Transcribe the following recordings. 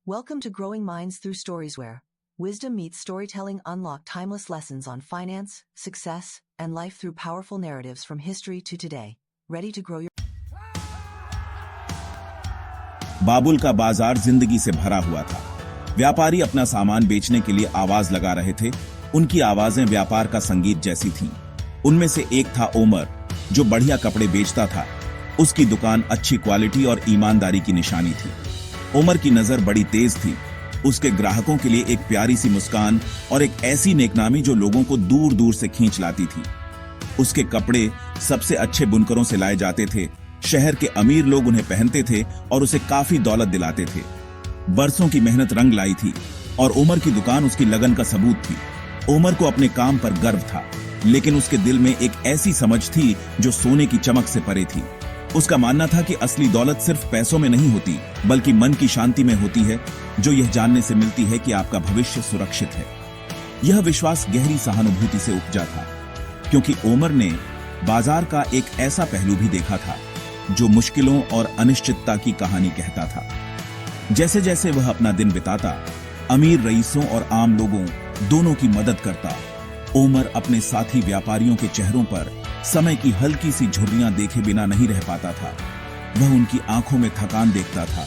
Welcome to Growing Minds Through Stories, where wisdom meets storytelling. Unlock timeless lessons on finance, success, and life through powerful narratives from history to today. Ready to grow your... बाबुल का बाजार जिंदगी से भरा हुआ था। व्यापारी अपना सामान बेचने के लिए आवाज लगा रहे थे। उनकी आवाजें व्यापार का संगीत जैसी थीं। उनमें से एक था ओमर, जो बढ़िया कपड़े बेचता था। उसकी दुकान अच्छी क्वालिटी और ईमानदारी की निशानी थी। ओमर की नजर बड़ी तेज थी। उसके ग्राहकों के लिए एक प्यारी सी मुस्कान और एक ऐसी नेकनामी जो लोगों को दूर दूर से खींच लाती थी। उसके कपड़े सबसे अच्छे बुनकरों से लाए जाते थे। शहर के अमीर लोग उन्हें पहनते थे और उसे काफी दौलत दिलाते थे। बरसों की मेहनत रंग लाई थी और ओमर की दुकान उसकी लगन का सबूत थी। ओमर को अपने काम पर गर्व था, लेकिन उसके दिल में एक ऐसी समझ थी जो सोने की चमक से परे थी। उसका मानना था कि असली दौलत सिर्फ पैसों में नहीं होती, बल्कि मन की शांति में होती है, जो यह जानने से मिलती है कि आपका भविष्य सुरक्षित है। यह विश्वास गहरी सहानुभूति से उपजा था, क्योंकि ओमर ने बाजार का एक ऐसा पहलू भी देखा था जो मुश्किलों और अनिश्चितता की कहानी कहता था। जैसे जैसे वह अपना दिन बिताता, अमीर रईसों और आम लोगों दोनों की मदद करता, ओमर अपने साथी व्यापारियों के चेहरों पर समय की हल्की सी झुर्रियां देखे बिना नहीं रह पाता था। वह उनकी आंखों में थकान देखता था,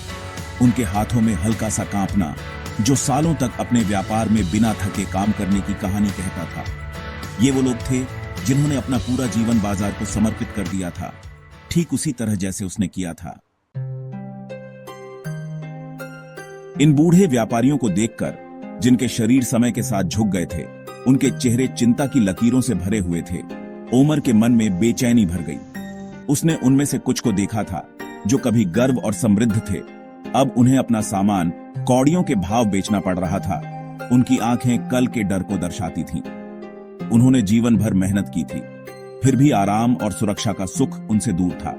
उनके हाथों में हल्का सा कांपना, जो सालों तक अपने व्यापार में बिना थके काम करने की कहानी कहता था। ये वो लोग थे जिन्होंने अपना पूरा जीवन बाजार को समर्पित कर दिया था, ठीक उसी तरह जैसे उसने किया था। इन बूढ़े व्यापारियों को देखकर, जिनके शरीर समय के साथ झुक गए थे, उनके चेहरे चिंता की लकीरों से भरे हुए थे, ओमर के मन में बेचैनी भर गई। उसने उनमें से कुछ को देखा था जो कभी गर्व और समृद्ध थे, अब उन्हें अपना सामान कौड़ियों के भाव बेचना पड़ रहा था। उनकी आंखें कल के डर को दर्शाती थीं। उन्होंने जीवन भर मेहनत की थी, फिर भी आराम और सुरक्षा का सुख उनसे दूर था।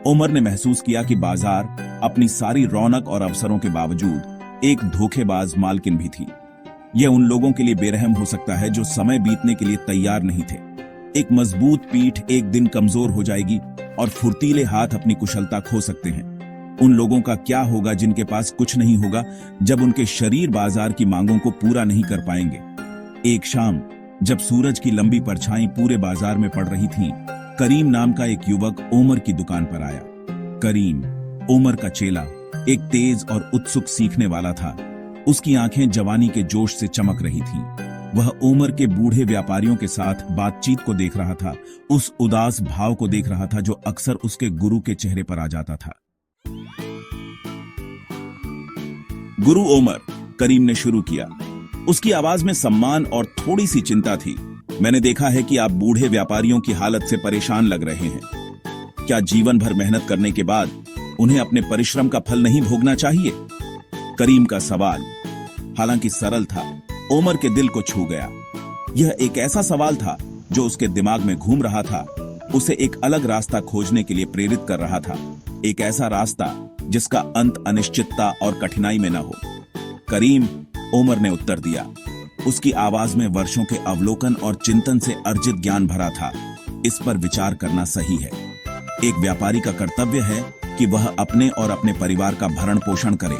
ओमर ने महसूस किया कि बाजार अपनी सारी रौनक और अवसरों के बावजूद एक धोखेबाज मालकिन भी थी। यह उन लोगों के लिए बेरहम हो सकता है जो समय बीतने के लिए तैयार नहीं थे। एक मजबूत पीठ एक दिन कमजोर हो जाएगी और फुर्तीले हाथ अपनी कुशलता खो सकते हैं। उन लोगों का क्या होगा जिनके पास कुछ नहीं होगा जब उनके शरीर बाजार की मांगों को पूरा नहीं कर पाएंगे। एक शाम जब सूरज की लंबी परछाई पूरे बाजार में पड़ रही थी, करीम नाम का एक युवक ओमर की दुकान पर आया। करीम, ओमर का चेला, एक तेज और उत्सुक सीखने वाला था। उसकी आंखें जवानी के जोश से चमक रही थीं। वह ओमर के बूढ़े व्यापारियों के साथ बातचीत को देख रहा था, उस उदास भाव को देख रहा था जो अक्सर उसके गुरु के चेहरे पर आ जाता था। गुरु ओमर, करीम ने शुरू किया। उसकी आवाज में सम्मान और थोड़ी सी चिंता थी। मैंने देखा है कि आप बूढ़े व्यापारियों की हालत से परेशान लग रहे हैं। क्या जीवन भर मेहनत करने के बाद उन्हें अपने परिश्रम का फल नहीं भोगना चाहिए? करीम का सवाल, हालांकि सरल था, ओमर के दिल को छू गया। यह एक ऐसा सवाल था जो उसके दिमाग में घूम रहा था, उसे एक अलग रास्ता खोजने के लिए प्रेरित कर रहा था, एक ऐसा रास्ता जिसका अंत अनिश्चितता और कठिनाई में न हो। करीम, ओमर ने उत्तर दिया। उसकी आवाज में वर्षों के अवलोकन और चिंतन से अर्जित ज्ञान भरा था। इस पर विचार करना सही है। एक व्यापारी का कर्तव्य है कि वह अपने और अपने परिवार का भरण पोषण करे,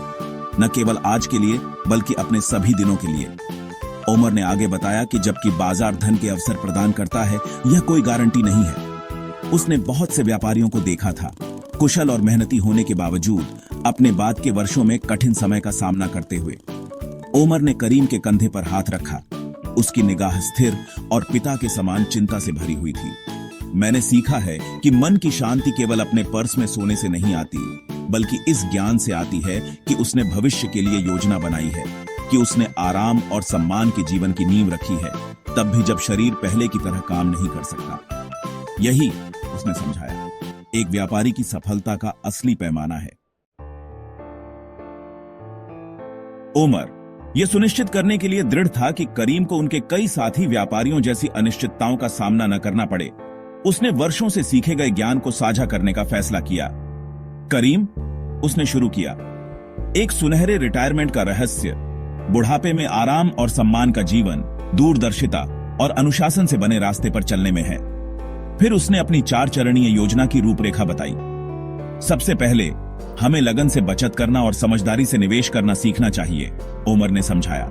न केवल आज के लिए बल्कि अपने सभी दिनों के लिए। ओमर ने आगे बताया कि जबकि बाजार धन के अवसर प्रदान करता है, यह कोई गारंटी नहीं है। उसने बहुत से व्यापारियों को देखा था, कुशल और मेहनती होने के बावजूद अपने बाद के वर्षों में कठिन समय का सामना करते हुए। ओमर ने करीम के कंधे पर हाथ रखा। उसकी निगाह स्थिर और पिता के समान चिंता से भरी हुई थी। मैंने सीखा है कि मन की शांति केवल अपने पर्स में सोने से नहीं आती, बल्कि इस ज्ञान से आती है कि उसने भविष्य के लिए योजना बनाई है, कि उसने आराम और सम्मान के जीवन की नींव रखी है, तब भी जब शरीर पहले की तरह काम नहीं कर सकता। यही, उसने समझाया, एक व्यापारी की सफलता का असली पैमाना है। ओमर यह सुनिश्चित करने के लिए दृढ़ था कि करीम को उनके कई साथी व्यापारियों जैसी अनिश्चितताओं का सामना न करना पड़े। उसने वर्षों से सीखे गए ज्ञान को साझा करने का फैसला किया। करीम, उसने शुरू किया, एक सुनहरे रिटायरमेंट का रहस्य, बुढ़ापे में आराम और सम्मान का जीवन, दूरदर्शिता और अनुशासन से बने रास्ते पर चलने में है। फिर उसने अपनी 4 चरणीय योजना की रूपरेखा बताई। सबसे पहले हमें लगन से बचत करना और समझदारी से निवेश करना सीखना चाहिए, ओमर ने समझाया।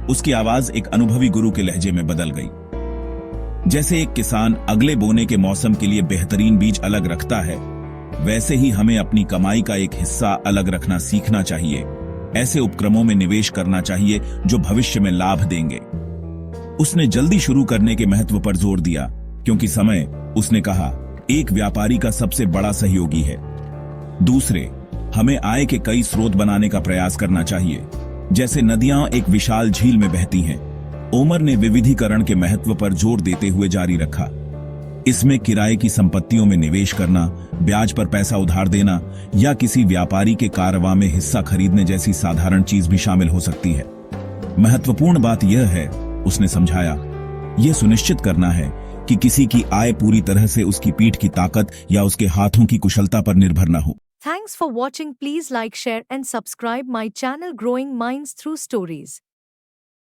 उसकी आवाज एक अनुभवी गुरु के लहजे में बदल गई। जैसे एक किसान अगले बोने के मौसम के लिए बेहतरीन बीज अलग रखता है, वैसे ही हमें अपनी कमाई का एक हिस्सा अलग रखना सीखना चाहिए। ऐसे उपक्रमों में निवेश करना चाहिए जो भविष्य में लाभ देंगे। उसने जल्दी शुरू करने के महत्व पर जोर दिया, क्योंकि समय, उसने कहा, एक व्यापारी का सबसे बड़ा सहयोगी है। दूसरे, हमें आय के कई स्रोत बनाने का प्रयास करना चाहिए, जैसे नदियां एक विशाल झील में बहती हैं। ओमर ने विविधीकरण के महत्व पर जोर देते हुए जारी रखा। इसमें किराए की संपत्तियों में निवेश करना, ब्याज पर पैसा उधार देना या किसी व्यापारी के कारवां में हिस्सा खरीदने जैसी साधारण चीज भी शामिल हो सकती है। महत्वपूर्ण बात यह है, उसने समझाया, यह सुनिश्चित करना है कि किसी की आय पूरी तरह से उसकी पीठ की ताकत या उसके हाथों की कुशलता पर निर्भर न हो। Thanks for watching. Please like, share and subscribe my channel Growing Minds Through Stories.